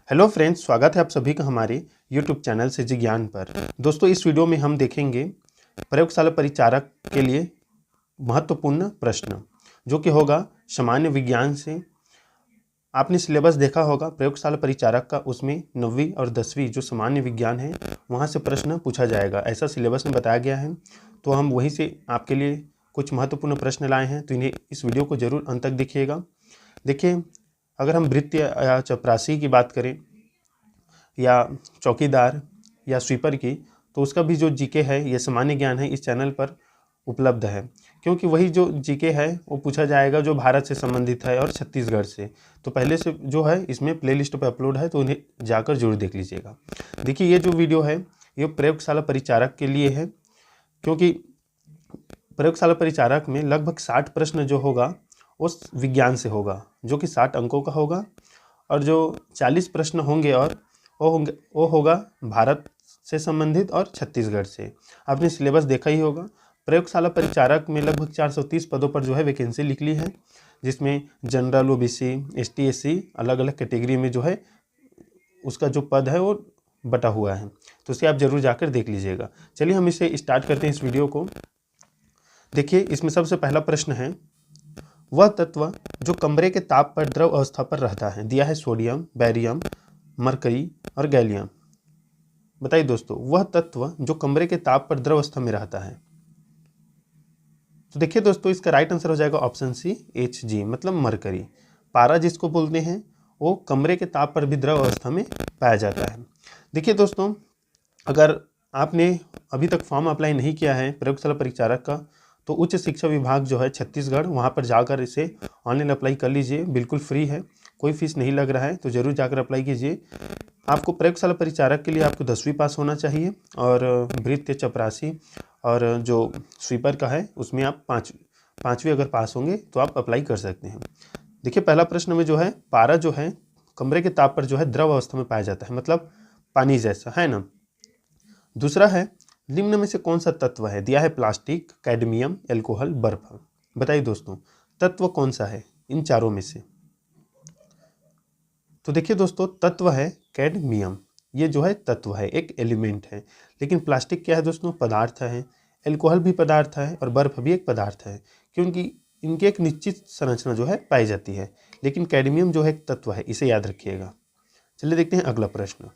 Hello friends, स्वागत है आप सभी का हमारे यूट्यूब चैनल से जी ज्ञान पर। दोस्तों, इस वीडियो में हम देखेंगे प्रयोगशाला परिचारक के लिए महत्वपूर्ण प्रश्न, जो कि होगा सामान्य विज्ञान से। आपने सिलेबस देखा होगा प्रयोगशाला परिचारक का, उसमें 9वीं और 10वीं जो सामान्य विज्ञान है वहाँ से प्रश्न पूछा जाएगा, ऐसा सिलेबस में बताया गया है। तो हम वहीं से आपके लिए कुछ महत्वपूर्ण प्रश्न लाए हैं, तो इन्हें इस वीडियो को जरूर अंत तक देखिएगा। देखिए, अगर हम वृत्त या चपरासी की बात करें या चौकीदार या स्वीपर की, तो उसका भी जो जीके है, ये सामान्य ज्ञान है, इस चैनल पर उपलब्ध है। क्योंकि वही जो जीके है वो पूछा जाएगा जो भारत से संबंधित है और छत्तीसगढ़ से। तो पहले से जो है इसमें प्लेलिस्ट पर अपलोड है, तो उन्हें जाकर जरूर देख लीजिएगा। देखिए, ये जो वीडियो है ये प्रयोगशाला परिचारक के लिए है, क्योंकि प्रयोगशाला परिचारक में लगभग 60 प्रश्न जो होगा उस विज्ञान से होगा, जो कि 60 अंकों का होगा। और जो 40 प्रश्न होंगे और वो होगा भारत से संबंधित और छत्तीसगढ़ से। आपने सिलेबस देखा ही होगा। प्रयोगशाला परिचारक में लगभग 430 पदों पर जो है वैकेंसी निकली है, जिसमें जनरल, ओबीसी, एसटी, एससी अलग अलग कैटेगरी में जो है उसका जो पद है वो बटा हुआ है। तो उसे आप जरूर जाकर देख लीजिएगा। चलिए हम इसे स्टार्ट करते हैं इस वीडियो को। देखिए, इसमें सबसे पहला प्रश्न है, वह तत्व जो कमरे के ताप पर द्रव अवस्था पर रहता है। दिया है सोडियम, बैरियम, मरकरी और गैलियम। बताइए दोस्तों, वह तत्व जो कमरे के ताप पर द्रव अवस्था में रहता है। तो देखिए दोस्तों, इसका राइट आंसर हो जाएगा ऑप्शन सी, Hg, मतलब मरकरी। पारा जिसको बोलते हैं वो कमरे के ताप पर भी द्रव अवस्था में पाया जाता है। देखिए दोस्तों, अगर आपने अभी तक फॉर्म अप्लाई नहीं किया है प्रयोगशाला परिचारक का, तो उच्च शिक्षा विभाग जो है छत्तीसगढ़, वहाँ पर जाकर इसे ऑनलाइन अप्लाई कर लीजिए। बिल्कुल फ्री है, कोई फीस नहीं लग रहा है, तो ज़रूर जाकर अप्लाई कीजिए। आपको प्रयोगशाला परिचारक के लिए आपको 10वीं पास होना चाहिए, और वृत्त चपरासी और जो स्वीपर का है उसमें आप पाँचवीं अगर पास होंगे तो आप अप्लाई कर सकते हैं। देखिए, पहला प्रश्न में जो है पारा जो है कमरे के ताप पर जो है द्रव अवस्था में पाया जाता है, मतलब पानी जैसा, है ना। दूसरा है, निम्न में से कौन सा तत्व है। दिया है प्लास्टिक, कैडमियम, एल्कोहल, बर्फ। बताइए दोस्तों, तत्व कौन सा है इन चारों में से। तो देखिए दोस्तों, तत्व है कैडमियम। ये जो है तत्व है, एक एलिमेंट है। लेकिन प्लास्टिक क्या है दोस्तों, पदार्थ है। एल्कोहल भी पदार्थ है और बर्फ भी एक पदार्थ है, क्योंकि इनकी एक निश्चित संरचना जो है पाई जाती है। लेकिन कैडमियम जो है एक तत्व है, इसे याद रखिएगा। चलिए देखते हैं अगला प्रश्न।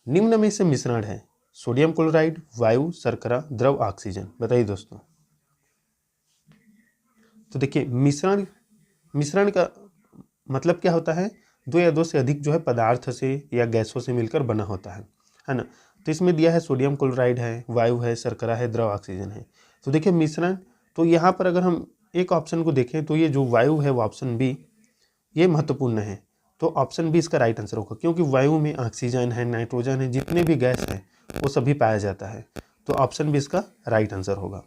निम्न में से मिश्रण है। सोडियम क्लोराइड, वायु, शर्करा, द्रव ऑक्सीजन। बताइए दोस्तों। तो देखिए, मिश्रण का मतलब क्या होता है, दो या दो से अधिक जो है पदार्थ से या गैसों से मिलकर बना होता है ना। तो इसमें दिया है सोडियम क्लोराइड है, वायु है, शर्करा है, द्रव ऑक्सीजन है। तो देखिए मिश्रण, तो यहाँ पर अगर हम एक ऑप्शन को देखें तो ये जो वायु है वो ऑप्शन बी, ये महत्वपूर्ण है। तो ऑप्शन बी इसका राइट आंसर होगा, क्योंकि वायु में ऑक्सीजन है, नाइट्रोजन है, जितने भी गैस है वो सभी पाया जाता है। तो ऑप्शन बी इसका राइट आंसर होगा।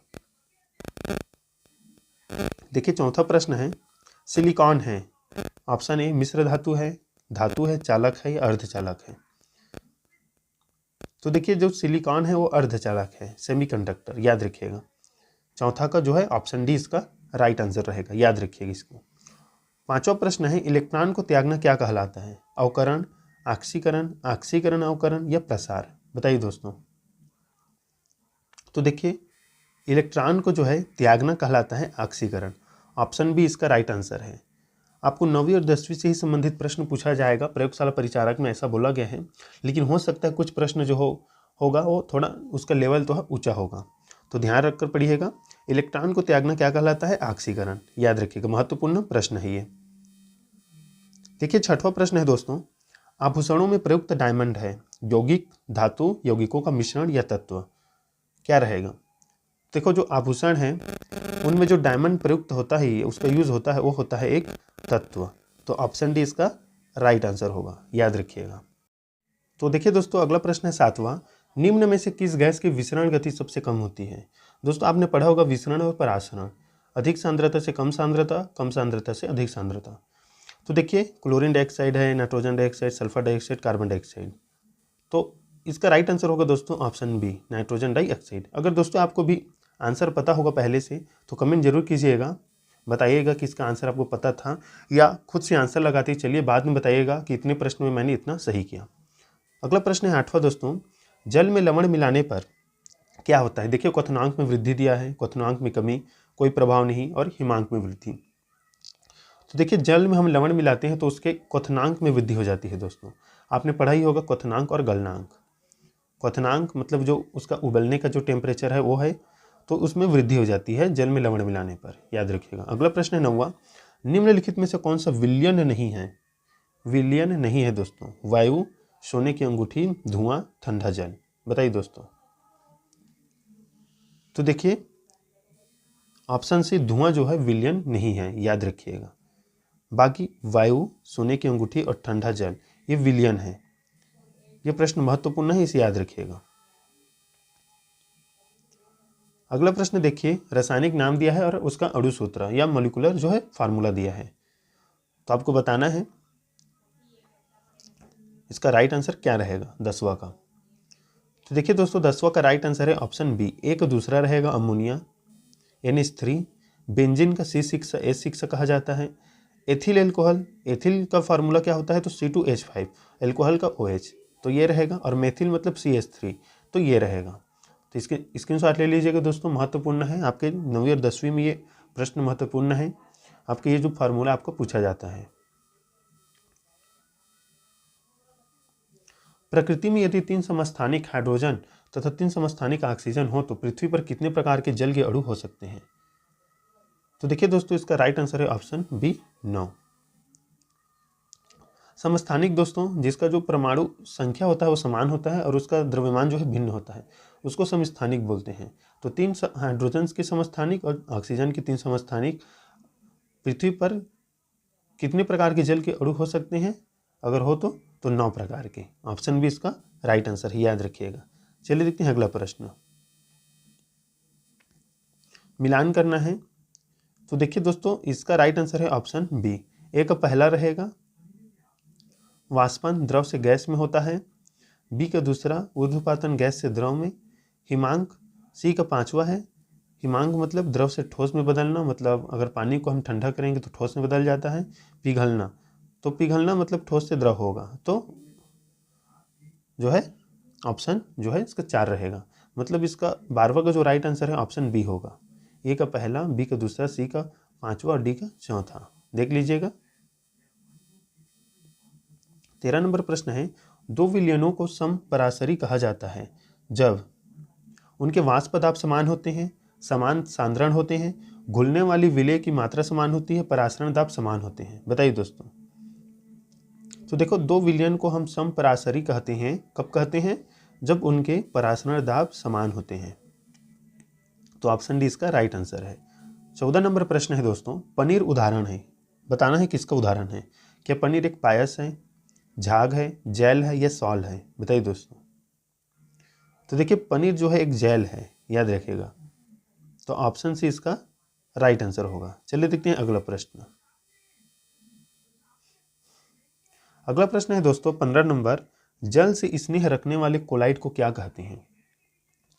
देखिए, चौथा प्रश्न है, सिलिकॉन है। ऑप्शन ए मिश्र धातु है, चालक है या अर्धचालक है। तो देखिए, जो सिलिकॉन है वो अर्धचालक है, सेमीकंडक्टर, याद रखिएगा। चौथा का जो है ऑप्शन डी इसका राइट आंसर रहेगा, याद रखिएगा इसको। पांचवा प्रश्न है, इलेक्ट्रॉन को त्यागना क्या कहलाता है। अवकरण, ऑक्सीकरण अवकरण या प्रसार। बताइए दोस्तों। तो देखिए, इलेक्ट्रॉन को जो है त्यागना कहलाता है ऑक्सीकरण। ऑप्शन बी इसका राइट आंसर है। आपको 9वीं और 10वीं से ही संबंधित प्रश्न पूछा जाएगा प्रयोगशाला परिचारक में, ऐसा बोला गया है। लेकिन हो सकता है कुछ प्रश्न जो होगा वो थोड़ा उसका लेवल तो ऊंचा होगा, तो ध्यान रखकर पढ़िएगा। इलेक्ट्रॉन को त्यागना क्या कहलाता है, ऑक्सीकरण, याद रखिएगा। महत्वपूर्ण प्रश्न है ये। देखिए, छठवां प्रश्न है दोस्तों, आभूषणों में प्रयुक्त डायमंड है। यौगिक, धातु, यौगिकों का मिश्रण या तत्व, क्या रहेगा। देखो, जो आभूषण है उनमें जो डायमंड प्रयुक्त होता है, उसका यूज होता है, वो होता है एक तत्व। तो ऑप्शन डी इसका राइट आंसर होगा, याद रखिएगा। तो देखिए दोस्तों, अगला प्रश्न है सातवां, निम्न में से किस गैस की विसरण गति सबसे कम होती है। दोस्तों, आपने पढ़ा होगा विसरण और परासरण, अधिक सांद्रता से कम सांद्रता, कम सांद्रता से अधिक सांद्रता। तो देखिए, क्लोरीन डाइऑक्साइड है, nitrogen dioxide, sulphur dioxide, carbon dioxide. तो इसका राइट आंसर होगा दोस्तों ऑप्शन बी, नाइट्रोजन डाइऑक्साइड। अगर दोस्तों आपको भी आंसर पता होगा पहले से तो कमेंट जरूर कीजिएगा, बताइएगा कि इसका आंसर आपको पता था या खुद से आंसर लगाते चलिए, बाद में बताइएगा कि इतने प्रश्न में मैंने इतना सही किया। अगला प्रश्न है 8वां दोस्तों, जल में लवण मिलाने पर क्या होता है। देखिए क्वथनांक में वृद्धि दिया है, क्वथनांक में कमी, कोई प्रभाव नहीं, और हिमांक में वृद्धि। तो देखिए जल में हम लवण मिलाते हैं तो उसके क्वथनांक में वृद्धि हो जाती है दोस्तों। आपने पढ़ा ही होगा क्वथनांक और गलनांक। क्वथनांक मतलब जो उसका उबलने का जो टेम्परेचर है वो है, तो उसमें वृद्धि हो जाती है जल में लवण मिलाने पर, याद रखिएगा। अगला प्रश्न है 9वां, निम्नलिखित में से कौन सा विलयन नहीं है। विलयन नहीं है दोस्तों, वायु, सोने की अंगूठी, धुआं, ठंडा जल। बताइए दोस्तों। तो देखिए ऑप्शन से धुआं जो है विलयन नहीं है, याद रखिएगा। बाकी वायु, सोने की अंगूठी और ठंडा जल ये विलयन है। ये प्रश्न महत्वपूर्ण है, इसे याद रखिएगा। अगला प्रश्न देखिए, रासायनिक नाम दिया है और उसका अणु सूत्र या मॉलिक्यूलर जो है फार्मूला दिया है, तो आपको बताना है इसका राइट आंसर क्या रहेगा 10वां का। तो देखिए दोस्तों 10वां का राइट आंसर है ऑप्शन बी। एक दूसरा रहेगा अमोनिया NH3, बेंजीन का C6H6 कहा जाता है। एथिल एल्कोहल, एथिल का फार्मूला क्या होता है तो C2H5, एल्कोहल का OH, तो ये रहेगा। और मेथिल मतलब CH3, तो ये रहेगा। तो इसके स्क्रीनशॉट ले लीजिएगा दोस्तों, महत्वपूर्ण है आपके 9वीं और 10वीं में ये प्रश्न महत्वपूर्ण है। आपके ये जो फार्मूला आपको पूछा जाता है। प्रकृति में यदि 3 समस्थानिक हाइड्रोजन तथा 3 समस्थानिक ऑक्सीजन हो तो पृथ्वी पर कितने प्रकार के जल के अणु हो सकते हैं। तो देखिए दोस्तों इसका राइट आंसर है ऑप्शन बी 9। समस्थानिक दोस्तों जिसका जो परमाणु संख्या होता है वो समान होता है और उसका द्रव्यमान जो है भिन्न होता है, उसको समस्थानिक बोलते हैं। तो 3 हाइड्रोजन के समस्थानिक और ऑक्सीजन के 3 समस्थानिक पृथ्वी पर कितने प्रकार के जल के अणु हो सकते हैं, अगर हो तो 9 प्रकार के। ऑप्शन बी इसका राइट आंसर है, याद रखिएगा। चलिए देखते हैं अगला प्रश्न। मिलान करना है, तो देखिए दोस्तों इसका राइट आंसर है ऑप्शन बी। ए का पहला रहेगा वाष्पन द्रव से गैस में होता है, बी का दूसरा ऊर्ध्वपातन गैस से द्रव में, हिमांक सी का 5वां है। हिमांक मतलब द्रव से ठोस में बदलना, मतलब अगर पानी को हम ठंडा करेंगे तो ठोस में बदल जाता है। पिघलना, तो पिघलना मतलब ठोस से द्रव होगा, तो जो है ऑप्शन जो है इसका 4 रहेगा। मतलब इसका 12वां का जो राइट आंसर है ऑप्शन बी होगा। ए का पहला, बी का दूसरा, सी का 5वां और डी का 4था। देख लीजिएगा। 13 नंबर प्रश्न है, 2 विलयनों को समपरासरी कहा जाता है जब उनके वाष्प पदार्थ समान होते हैं, समान सांद्रण होते हैं, घुलने वाली विलय की मात्रा समान होती है, परासरण दाब समान होते हैं। बताइए दोस्तों। तो देखो 2 विलयन को हम समपरासरी कहते हैं, कब कहते हैं, जब उनके परासरण दाब समान होते हैं। तो ऑप्शन डी इसका राइट आंसर है। 14 नंबर प्रश्न है दोस्तों, पनीर उदाहरण है, बताना है किसका उदाहरण है। क्या पनीर एक पायस है, झाग है, जेल है या सॉल है। बताइए दोस्तों। तो देखिए पनीर जो है एक जेल है, याद रखिएगा। तो ऑप्शन सी इसका राइट आंसर होगा। चलिए देखते हैं अगला प्रश्न। अगला प्रश्न है दोस्तों 15 नंबर, जल से स्नेह रखने वाले कोलाइड को क्या कहते हैं।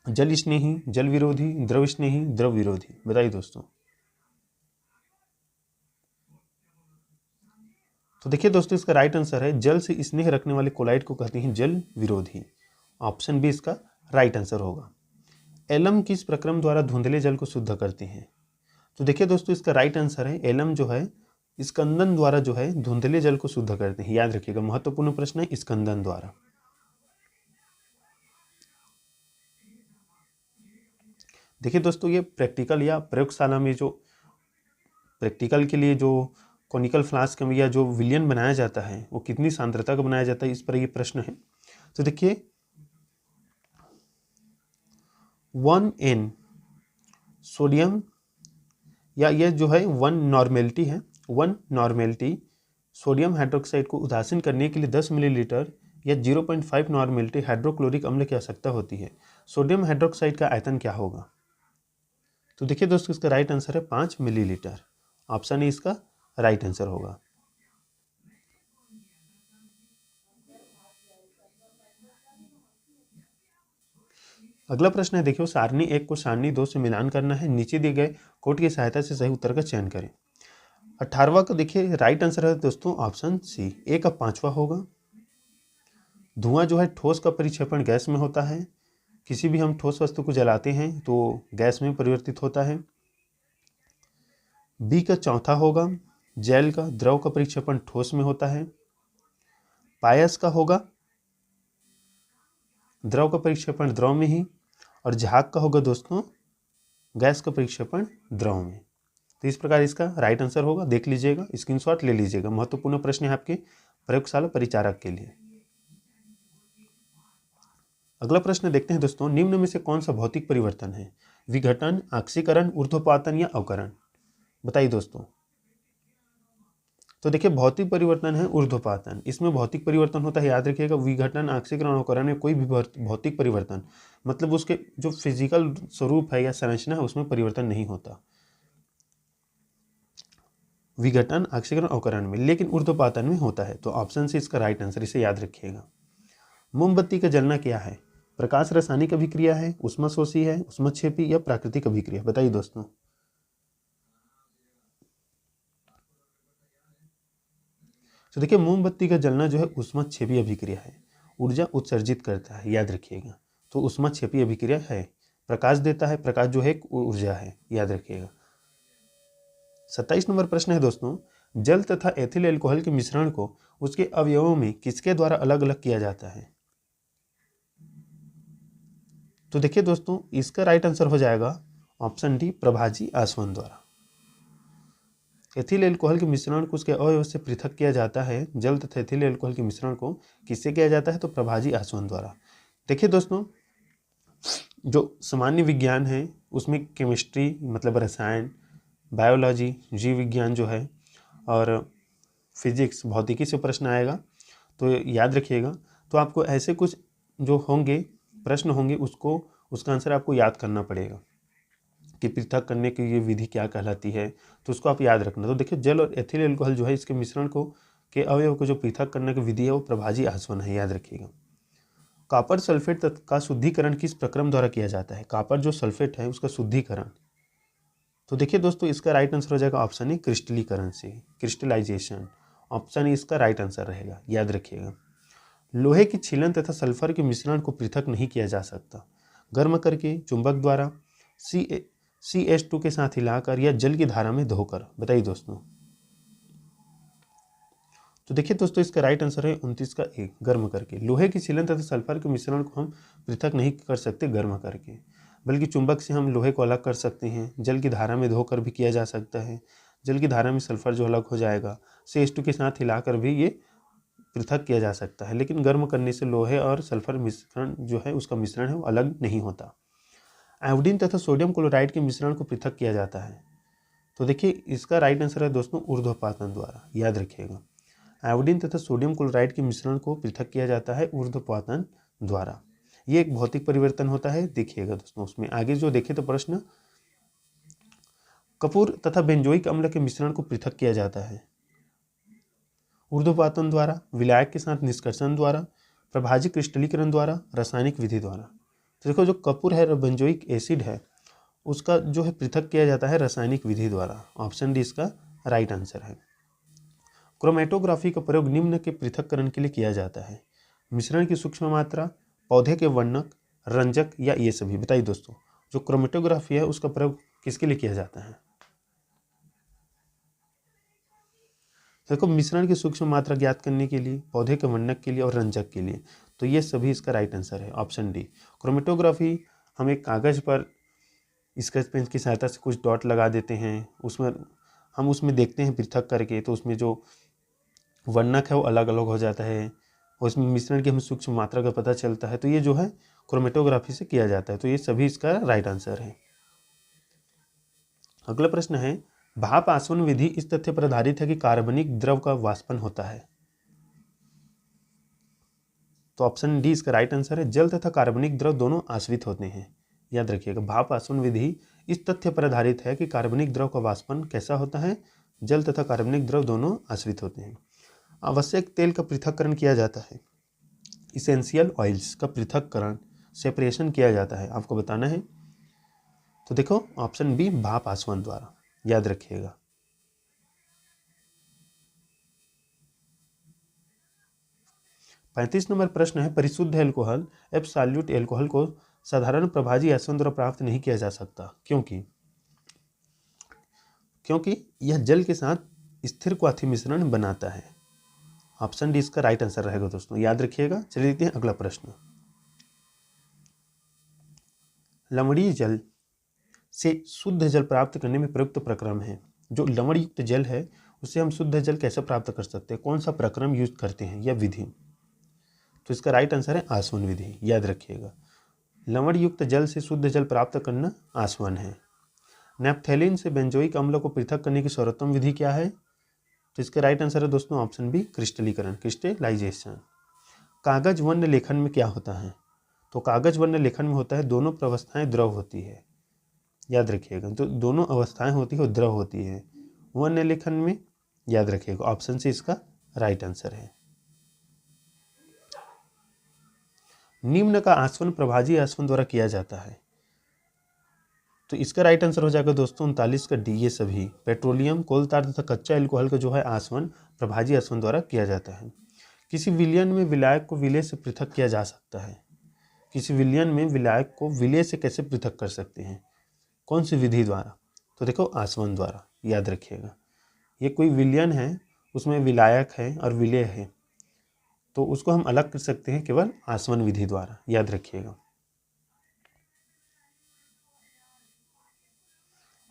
जल स्नेही, जल विरोधी, द्रव स्नेही, द्रव विरोधी। बताइए दोस्तों। तो देखिए दोस्तों इसका राइट आंसर है, जल से स्नेह रखने वाले कोलाइड को कहते हैं जल विरोधी। ऑप्शन बी इसका राइट आंसर होगा। एलम किस प्रक्रम द्वारा धुंधले जल को शुद्ध करते हैं। तो देखिए दोस्तों इसका राइट आंसर है, एलम जो है स्कंदन द्वारा जो है धुंधले जल को शुद्ध करते हैं। याद रखिएगा, महत्वपूर्ण प्रश्न है, स्कंदन द्वारा। देखिए दोस्तों ये प्रैक्टिकल या प्रयोगशाला में जो प्रैक्टिकल के लिए जो कॉनिकल फ्लास्क में या जो विलयन बनाया जाता है वो कितनी सांद्रता का बनाया जाता है, इस पर ये प्रश्न है। तो देखिए 1N सोडियम, या ये जो है 1 नॉर्मेलिटी है, 1 नॉर्मेलिटी सोडियम हाइड्रोक्साइड को उदासीन करने के लिए 10 मिलीलीटर या 0.5 नॉर्मेलिटी हाइड्रोक्लोरिक अम्ल की आवश्यकता होती है। सोडियम हाइड्रोक्साइड का आयतन क्या होगा। तो देखिए दोस्तों इसका राइट आंसर है 5 मिलीलीटर। ऑप्शन ए इसका राइट आंसर होगा। अगला प्रश्न है देखियो, सारणी 1 को सारणी 2 से मिलान करना है, नीचे दिए गए कोड की सहायता से सही उत्तर का चयन करें। 18वां का देखिए राइट आंसर है दोस्तों ऑप्शन सी, ए का 5वां होगा। धुआं जो है ठोस का परिक्षेपण गैस में होता है। किसी भी हम ठोस वस्तु को जलाते हैं तो गैस में परिवर्तित होता है। बी का चौथा होगा, जैल का द्रव का परिक्षेपण ठोस में होता है। पायस का होगा द्रव का परिक्षेपण द्रव में ही, और झाग का होगा दोस्तों गैस का परिक्षेपण द्रव में। तो इस प्रकार इसका राइट आंसर होगा, देख लीजिएगा, स्क्रीनशॉट ले लीजिएगा। महत्वपूर्ण प्रश्न है आपके प्रयोगशाला परिचारक के लिए। अगला प्रश्न देखते हैं दोस्तों, निम्न में से कौन सा भौतिक परिवर्तन है? विघटन, ऑक्सीकरण, ऊर्ध्वपातन या अवकरण? बताइए दोस्तों। तो देखिए भौतिक परिवर्तन है ऊर्ध्वपातन, इसमें भौतिक परिवर्तन होता है, याद रखिएगा। विघटन, ऑक्सीकरण, अवकरण में कोई भी भौतिक परिवर्तन मतलब उसके जो फिजिकल स्वरूप है या संरचना है उसमें परिवर्तन नहीं होता विघटन, ऑक्सीकरण, अवकरण में, लेकिन ऊर्ध्वपातन में होता है। तो ऑप्शन से इसका राइट आंसर, इसे याद रखिएगा। मोमबत्ती का जलना क्या है? प्रकाश रासायनिक अभिक्रिया है, ऊष्माशोषी है, ऊष्मक्षेपी या प्राकृतिक अभिक्रिया? बताइए दोस्तों। तो देखिए मोमबत्ती का जलना जो है ऊष्मक्षेपी अभिक्रिया है, ऊर्जा उत्सर्जित करता है, याद रखिएगा। तो ऊष्मक्षेपी अभिक्रिया है, प्रकाश देता है, प्रकाश जो है एक ऊर्जा है, याद रखिएगा। 27 नंबर प्रश्न है दोस्तों, जल तथा एथिल अल्कोहल के मिश्रण को उसके अवयवों में किसके द्वारा अलग अलग किया जाता है? तो देखिए दोस्तों इसका राइट आंसर हो जाएगा ऑप्शन डी, प्रभाजी आसवन द्वारा। एथिल अल्कोहल के मिश्रण को उसके अवयव से पृथक किया जाता है। जल तथा एथिल अल्कोहल के मिश्रण को किससे किया जाता है? तो प्रभाजी आसवन द्वारा। देखिए दोस्तों जो सामान्य विज्ञान है उसमें केमिस्ट्री मतलब रसायन, बायोलॉजी जीव विज्ञान जो है, और फिजिक्स भौतिकी से प्रश्न आएगा, तो याद रखिएगा। तो आपको ऐसे कुछ जो होंगे प्रश्न होंगे उसका आंसर आपको याद करना पड़ेगा कि पृथक करने की ये विधि क्या कहलाती है, तो उसको आप याद रखना। तो देखिए जल और एथिल अल्कोहल जो है इसके मिश्रण को के अवयव को जो पृथक करने की विधि है वो प्रभाजी आसवन है, याद रखिएगा। कॉपर सल्फेट का शुद्धिकरण किस प्रक्रम द्वारा किया जाता है? कॉपर जो सल्फेट है उसका शुद्धिकरण, तो देखिए दोस्तों इसका राइट आंसर हो जाएगा ऑप्शन ए, क्रिस्टलीकरण से, क्रिस्टलाइजेशन। ऑप्शन ए इसका राइट आंसर रहेगा, याद रखिएगा। लोहे की छीलन तथा सल्फर के मिश्रण को पृथक नहीं किया जा सकता, गर्म करके, चुंबक द्वारा, CH2 के साथ हिलाकर या जल की धारा में धोकर? बताइए दोस्तों। तो देखिए दोस्तों इसका राइट आंसर है 29 का ए, गर्म करके। लोहे की छीलन तथा सल्फर के मिश्रण को हम पृथक नहीं कर सकते गर्म करके, बल्कि चुंबक से हम लोहे को अलग कर सकते हैं, जल की धारा में धोकर भी किया जा सकता है। जल की धारा में सल्फर जो अलग हो जाएगा, CH2 के साथ हिलाकर भी ये पृथक किया जा सकता है, लेकिन गर्म करने से लोहे और सल्फर मिश्रण जो है उसका मिश्रण है वो अलग नहीं होता। आयोडीन तथा सोडियम क्लोराइड के मिश्रण को पृथक किया जाता है, तो देखिए इसका राइट आंसर है दोस्तों ऊर्ध्वपातन द्वारा, याद रखिएगा। आयोडीन तथा सोडियम क्लोराइड के मिश्रण को पृथक किया जाता है ऊर्ध्वपातन द्वारा। ये एक भौतिक परिवर्तन होता है, देखिएगा दोस्तों। उसमें आगे जो देखे तो प्रश्न, कपूर तथा बेंजोइक अम्ल के मिश्रण को पृथक किया जाता है ऊर्ध्वपातन द्वारा, विलायक के साथ निष्कर्षण द्वारा, प्रभाजी क्रिस्टलीकरण द्वारा, रासायनिक विधि द्वारा। तो देखो जो कपूर है, बेंजोइक एसिड है, उसका जो है पृथक किया जाता है रासायनिक विधि द्वारा। ऑप्शन डी इसका राइट आंसर है। क्रोमेटोग्राफी का प्रयोग निम्न के पृथक्करण के लिए किया जाता है? मिश्रण की सूक्ष्म मात्रा, पौधे के वर्णक, रंजक या ये सभी? बताइए दोस्तों। जो क्रोमेटोग्राफी है उसका प्रयोग किसके लिए किया जाता है? देखो मिश्रण की सूक्ष्म मात्रा ज्ञात करने के लिए, पौधे के वर्णक के लिए और रंजक के लिए। तो ये सभी इसका राइट आंसर है, ऑप्शन डी। क्रोमेटोग्राफी हम एक कागज पर स्केच पेन की सहायता से कुछ डॉट लगा देते हैं, हम उसमें देखते हैं पृथक करके, तो उसमें जो वर्णक है वो अलग अलग हो जाता है, और इसमें मिश्रण की हमें सूक्ष्म मात्रा का पता चलता है। तो ये जो है क्रोमेटोग्राफी से किया जाता है, तो ये सभी इसका राइट आंसर है। अगला प्रश्न है, भाप आसवन विधि इस तथ्य पर आधारित है कि कार्बनिक द्रव का वाष्पन होता है? तो ऑप्शन डी इसका राइट आंसर है। जल तथा कार्बनिक द्रव दोनों आश्रित होते हैं, याद रखिएगा। भाप आसवन विधि इस तथ्य पर आधारित है कि कार्बनिक द्रव का वाष्पन कैसा होता है? जल तथा कार्बनिक द्रव दोनों आश्रित होते हैं। आवश्यक तेल का पृथक्करण किया जाता है, इसेंशियल ऑयल्स का पृथक्करण, सेपरेशन किया जाता है, आपको बताना है। तो देखो ऑप्शन बी, भाप आसवन द्वारा, याद रखिएगा। 35 नंबर प्रश्न है, परिशुद्ध एल्कोहल एब्सोल्यूट एल्कोहल को साधारण प्रभाजी आसवन द्वारा प्राप्त नहीं किया जा सकता, क्योंकि यह जल के साथ स्थिर क्वाथी मिश्रण बनाता है। ऑप्शन डी इसका राइट आंसर रहेगा दोस्तों, याद रखिएगा। चलिए देखते हैं अगला प्रश्न। लवणीय जल से शुद्ध जल प्राप्त करने में प्रयुक्त प्रक्रम है। जो लवण युक्त जल है उससे हम शुद्ध जल कैसे प्राप्त कर सकते हैं, कौन सा प्रक्रम यूज करते हैं या विधि? तो इसका राइट आंसर है आसवन विधि, याद रखिएगा। लवण युक्त जल से शुद्ध जल प्राप्त करना आसवन है। नैप्थेलिन से बेंजोइक अम्ल को पृथक करने की सर्वोत्तम विधि क्या है? तो इसका राइट आंसर है दोस्तों ऑप्शन बी, क्रिस्टलीकरण, क्रिस्टलाइजेशन। कागज वर्ण लेखन में क्या होता है? तो कागज वर्ण लेखन में होता है दोनों अवस्थाएं द्रव होती है, याद रखिएगा। तो दोनों अवस्थाएं होती है और द्रव होती है वर्ण लेखन में, याद रखिएगा। ऑप्शन सी इसका राइट आंसर है। निम्न का आसवन प्रभाजी आसवन द्वारा किया जाता है। तो इसका राइट आंसर हो जाएगा दोस्तों 39 का डी। ये सभी पेट्रोलियम, कोल तार तथा कच्चा एल्कोहल का जो है आसवन प्रभाजी आसवन द्वारा किया जाता है। किसी विलयन में विलायक को विलेय से पृथक किया जा सकता है। किसी विलयन में विलायक को विलेय से कैसे पृथक कर सकते हैं, कौन सी विधि द्वारा? तो देखो आसवन द्वारा, याद रखिएगा। ये कोई विलयन है उसमें विलायक है और विलेय है, तो उसको हम अलग कर सकते हैं केवल आसवन विधि द्वारा, याद रखिएगा।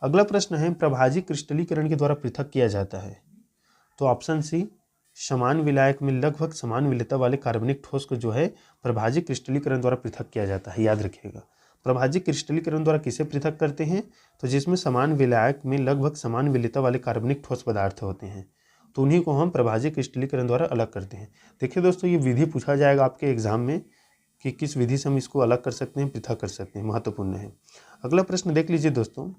अगला प्रश्न है, प्रभाजी क्रिस्टलीकरण के द्वारा पृथक किया जाता है। तो ऑप्शन सी, समान विलायक में लगभग समान विलेयता वाले कार्बनिक ठोस को जो है प्रभाजी क्रिस्टलीकरण द्वारा पृथक किया जाता है, याद रखिएगा। प्रभाजी क्रिस्टलीकरण द्वारा किसे पृथक करते हैं? तो जिसमें समान विलायक में लगभग समान विलेयता वाले कार्बनिक ठोस पदार्थ होते हैं, तो उन्हीं को हम प्रभाजी क्रिस्टलीकरण द्वारा अलग करते हैं। देखिए दोस्तों, ये विधि पूछा जाएगा आपके एग्जाम में कि किस विधि से हम इसको अलग कर सकते हैं, पृथक कर सकते हैं, महत्वपूर्ण है। अगला प्रश्न देख लीजिए दोस्तों।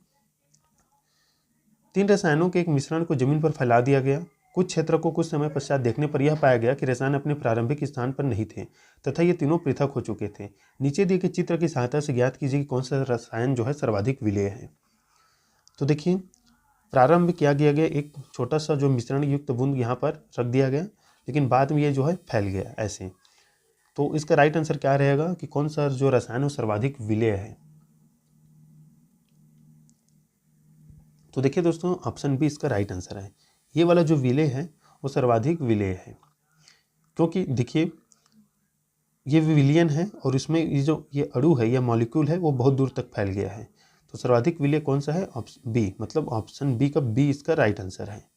3 रसायनों के एक मिश्रण को जमीन पर फैला दिया गया। कुछ क्षेत्र को कुछ समय पश्चात देखने पर यह पाया गया कि रसायन अपने प्रारंभिक स्थान पर नहीं थे तथा ये तीनों पृथक हो चुके थे। नीचे दिए गए चित्र की सहायता से ज्ञात कीजिए कि कौन सा रसायन जो है सर्वाधिक विलेय है। तो देखिए, प्रारंभ किया गया एक छोटा सा जो मिश्रण युक्त बूंद यहाँ पर रख दिया गया, लेकिन बाद में ये जो है फैल गया ऐसे। तो इसका राइट आंसर क्या रहेगा कि कौन सा जो रसायन है सर्वाधिक विलेय है? तो देखिए दोस्तों, ऑप्शन बी इसका राइट आंसर है। ये वाला जो विलेय है वो सर्वाधिक विलेय है, क्योंकि देखिए ये विलियन है और इसमें ये जो ये अणु है या मॉलिक्यूल है वो बहुत दूर तक फैल गया है। तो सर्वाधिक विलेय कौन सा है? ऑप्शन बी, मतलब ऑप्शन बी का बी इसका राइट आंसर है।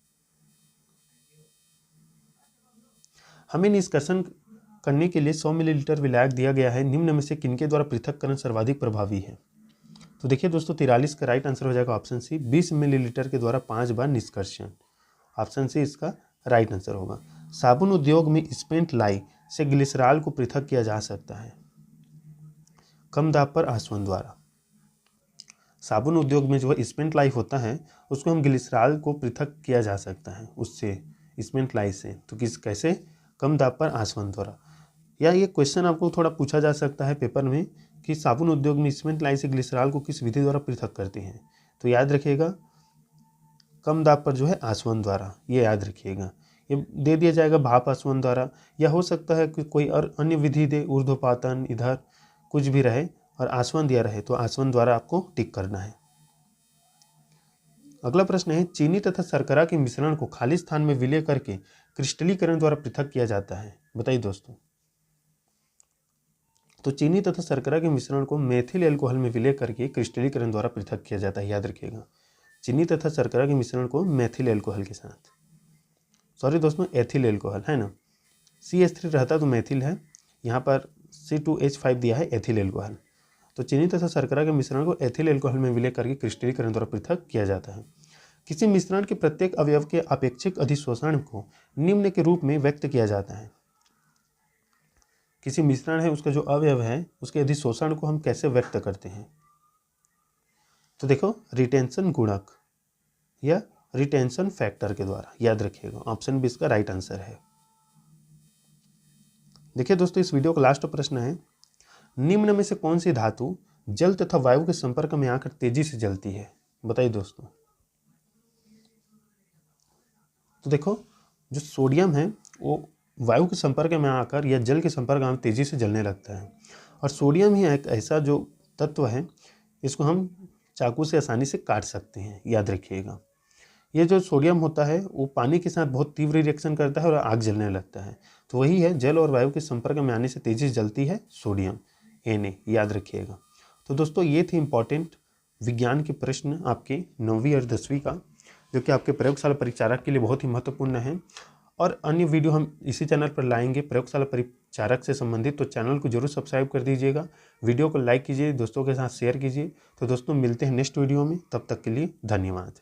हमें निष्कर्षण करने के लिए 100 मिलीलीटर विलायक दिया गया है, निम्न में से किनके द्वारा पृथक्करण सर्वाधिक प्रभावी है? तो देखिए दोस्तों, 43 का राइट आंसर हो जाएगा ऑप्शन सी, 20 मिलीलीटर के द्वारा 5 बार निष्कर्षण। ऑप्शन सी इसका राइट आंसर होगा। साबुन उद्योग में स्पेंट लाई से ग्लिसरॉल को पृथक किया जा सकता है, कम दाब पर आसवन द्वारा। साबुन उद्योग में जो है स्पेंट लाई होता है उसको हम ग्लिसरॉल को पृथक किया जा सकता है उससे, स्पेंट लाई से। तो कैसे? कम दाब पर आसवन द्वारा। या ये क्वेश्चन आपको थोड़ा पूछा जा सकता है पेपर में कि साबुन उद्योग में स्पेंट लाई से ग्लिसरॉल को किस विधि द्वारा पृथक करते हैं? तो याद रखिएगा कम दाब पर जो है आसवन द्वारा, ये याद रखिएगा। ये दे दिया जाएगा भाप आसवन द्वारा, या हो सकता है कि कोई और अन्य विधि दे, ऊर्ध्वपातन, इधर कुछ भी रहे और आसवन दिया रहे, तो आसवन द्वारा आपको टिक करना है। अगला प्रश्न है, चीनी तथा शर्करा के मिश्रण को खाली स्थान में विलय करके क्रिस्टलीकरण द्वारा पृथक किया जाता है, बताइए दोस्तों। तो चीनी तथा शर्करा के मिश्रण को मेथिल एल्कोहल में विलय करके क्रिस्टलीकरण द्वारा पृथक किया जाता है, याद रखिएगा। चीनी तथा शर्करा के मिश्रण को मेथिल एल्कोहल के साथ, सॉरी दोस्तों एथिल एल्कोहल है ना, CH3 रहता तो मेथिल है, यहाँ पर C2H5 दिया है एथिल एल्कोहल। तो चीनी तथा शर्करा के मिश्रण को एथिल एल्कोहल में विलय करके क्रिस्टलीकरण द्वारा पृथक किया जाता है। किसी मिश्रण के प्रत्येक अवयव के अपेक्षिक अधिशोषण को निम्न के रूप में व्यक्त किया जाता है। किसी मिश्रण है उसका जो अवयव है उसके अधिशोषण को हम कैसे व्यक्त करते हैं? तो देखो रिटेंशन गुणक या रिटेंशन फैक्टर के द्वारा, याद रखिएगा। ऑप्शन बी इसका राइट आंसर है। देखिए दोस्तों, इस वीडियो का लास्ट प्रश्न है, निम्न में से कौन सी धातु जल तथा वायु के संपर्क में आकर तेजी से जलती है, बताइए दोस्तों। तो देखो जो सोडियम है वो वायु के संपर्क में आकर या जल के संपर्क में तेज़ी से जलने लगता है। और सोडियम ही एक ऐसा जो तत्व है, इसको हम चाकू से आसानी से काट सकते हैं, याद रखिएगा। ये जो सोडियम होता है वो पानी के साथ बहुत तीव्र रिएक्शन करता है और आग जलने लगता है। तो वही है, जल और वायु के संपर्क में आने से तेजी से जलती है सोडियम, Na, याद रखिएगा। तो दोस्तों ये थे इम्पॉर्टेंट विज्ञान के प्रश्न आपके 9वीं और 10वीं का, जो कि आपके प्रयोगशाला परिचारक के लिए बहुत ही महत्वपूर्ण है। और अन्य वीडियो हम इसी चैनल पर लाएंगे प्रयोगशाला परिचारक से संबंधित, तो चैनल को जरूर सब्सक्राइब कर दीजिएगा, वीडियो को लाइक कीजिए, दोस्तों के साथ शेयर कीजिए। तो दोस्तों मिलते हैं नेक्स्ट वीडियो में, तब तक के लिए धन्यवाद।